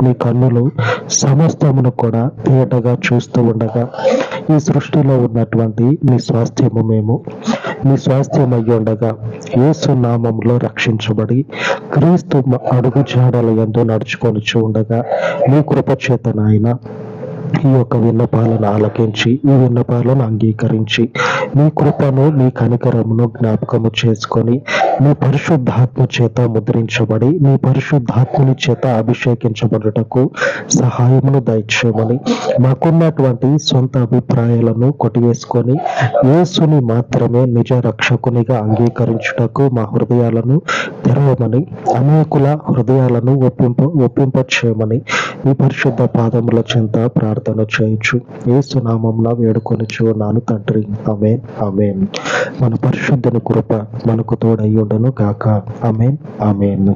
నీ కన్నులు సమస్తమును కూడా తేటగా చూస్తూ ఉండగా ఈ సృష్టిలో ఉన్నటువంటి నీ స్వాస్థ్యము మేము నీ స్వాస్థ్యం అయ్యి ఉండగా యేసు నామములో రక్షించబడి క్రీస్తు అడుగు జాడల యందు నడుచుకొని ఉండగా నీ కృప చేత నాయన ఈ యొక్క విన్నపాలను ఆలకించి ఈ విన్నపాలను అంగీకరించి నీ కృపను నీ కనికరమును జ్ఞాపకము చేసుకొని నీ పరిశుద్ధాత్మ చేత ముద్రించబడి నీ పరిశుద్ధాత్మని చేత అభిషేకించబడుటకు సహాయమును దయచేయమని మాకున్నటువంటి సొంత అభిప్రాయాలను కొట్టివేసుకొని యేసుని మాత్రమే నిజ రక్షకునిగా అంగీకరించుటకు మా హృదయాలను తెరవమని అనేకుల హృదయాలను ఒప్పింప చేయమని ఈ పరిశుద్ధ పాదముల చెంత ప్రార్థన చేయొచ్చు యేసు నామమున వేడుకొనుచు నాను తండ్రి. ఆమేన్ ఆమేన్. మన పరిశుద్ధుని కృప మనకు తోడై ఉండును గాక. ఆమేన్ ఆమేన్.